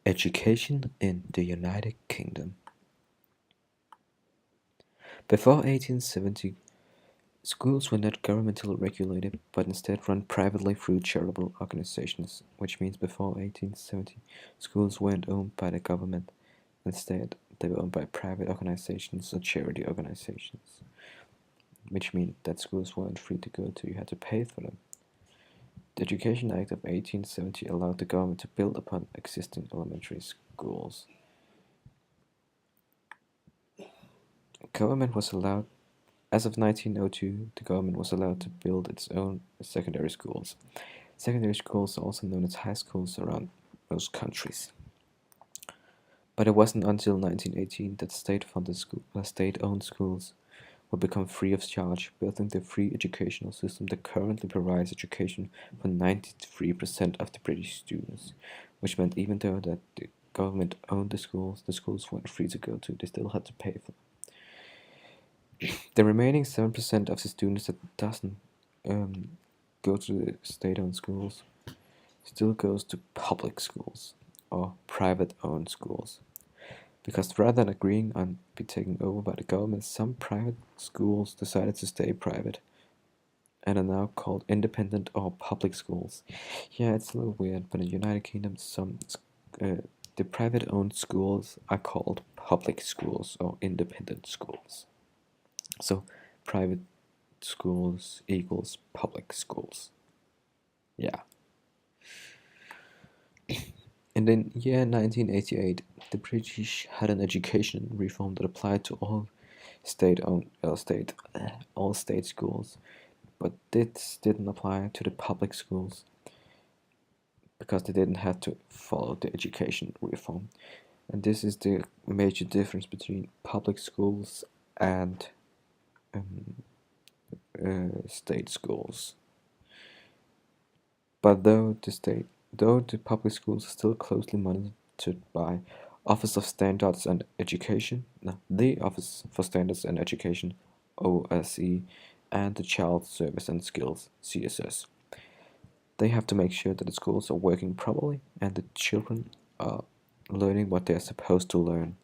Education in the United Kingdom. Before 1870, schools were not governmentally regulated, but instead run privately through charitable organizations, which means before 1870, schools weren't owned by the government. Instead, they were owned by private organizations or charity organizations, which means that schools weren't free to go to, you had to pay for them. The Education Act of 1870 allowed the government to build upon existing elementary schools. Government was allowed As of 1902, the government was allowed to build its own secondary schools. Secondary schools are also known as high schools around most countries. But it wasn't until 1918 that state-owned schools would become free of charge, building the free educational system that currently provides education for 93% of the British students, which meant even though that the government owned the schools weren't free to go to, they still had to pay for them. The remaining 7% of the students that doesn't go to the state-owned schools still goes to public schools or private-owned schools. Because rather than agreeing on be taken over by the government, some private schools decided to stay private and are now called independent or public schools. Yeah, it's a little weird, but in the United Kingdom, the private-owned schools are called public schools or independent schools. So private schools equals public schools. Yeah. In the year 1988, the British had an education reform that applied to all state schools, but this didn't apply to the public schools because they didn't have to follow the education reform. And this is the major difference between public schools and state schools. But though the public schools are still closely monitored by Office of Standards and Education, the Office for Standards and Education, OSE, and the Child Service and Skills, CSS. They have to make sure that the schools are working properly and the children are learning what they are supposed to learn.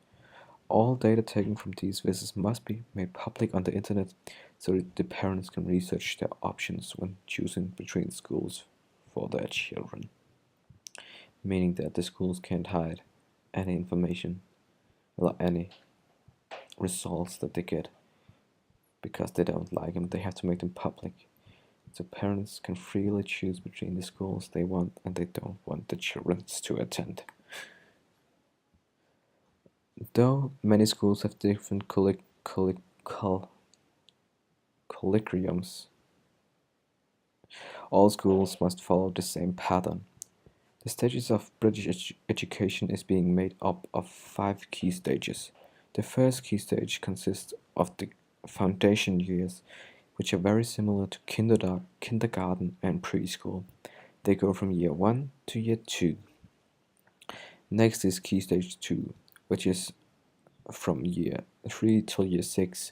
All data taken from these visits must be made public on the internet so that the parents can research their options when choosing between schools for their children, meaning that the schools can't hide any information or any results that they get because they don't like them. They have to make them public so parents can freely choose between the schools they want and they don't want the children to attend. Though many schools have different curriculums, all schools must follow the same pattern. The stages of British education is being made up of 5 key stages. The first key stage consists of the foundation years, which are very similar to kindergarten and preschool. They go from year 1 to year 2. Next is key stage 2, which is from year 3 till year 6.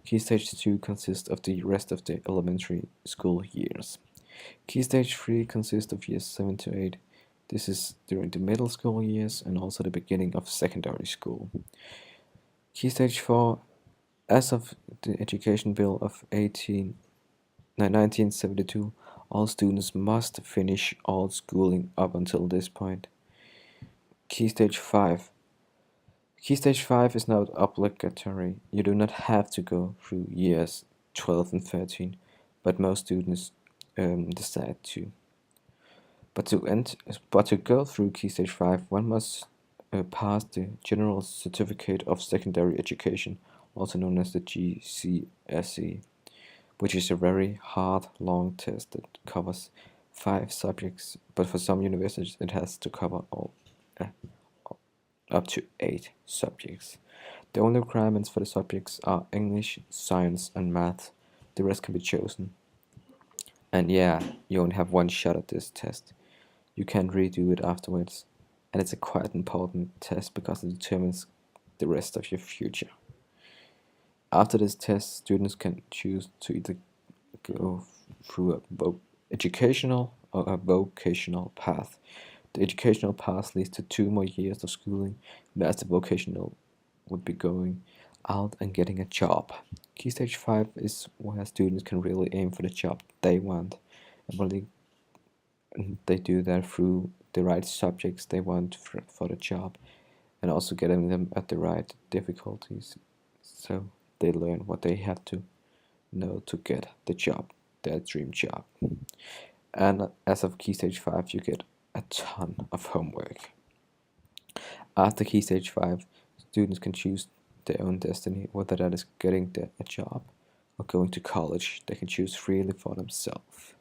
Key stage 2 consists of the rest of the elementary school years. Key stage 3 consists of years 7 to 8. This is during the middle school years and also the beginning of secondary school. Key stage 4, as of the Education Bill of 1972, all students must finish all schooling up until this point. Key stage 5. Key stage 5 is not obligatory. You do not have to go through years 12 and 13, but most students decide to. But to go through Key Stage 5, one must pass the General Certificate of Secondary Education, also known as the GCSE, which is a very hard, long test that covers 5 subjects, but for some universities it has to cover up to 8 subjects. The only requirements for the subjects are English, science, and math. The rest can be chosen. And yeah, you only have one shot at this test. You can't redo it afterwards, and it's a quite important test because it determines the rest of your future. After this test, students can choose to either go through a educational or a vocational path. The educational path leads to 2 more years of schooling, whereas the vocational would be going out and getting a job. Key stage 5 is where students can really aim for the job they want, and really they do that through the right subjects they want for the job, and also getting them at the right difficulties, so they learn what they have to know to get the job, their dream job. And as of Key Stage 5, you get a ton of homework. After Key Stage 5, students can choose their own destiny, whether that is getting a job or going to college. They can choose freely for themselves.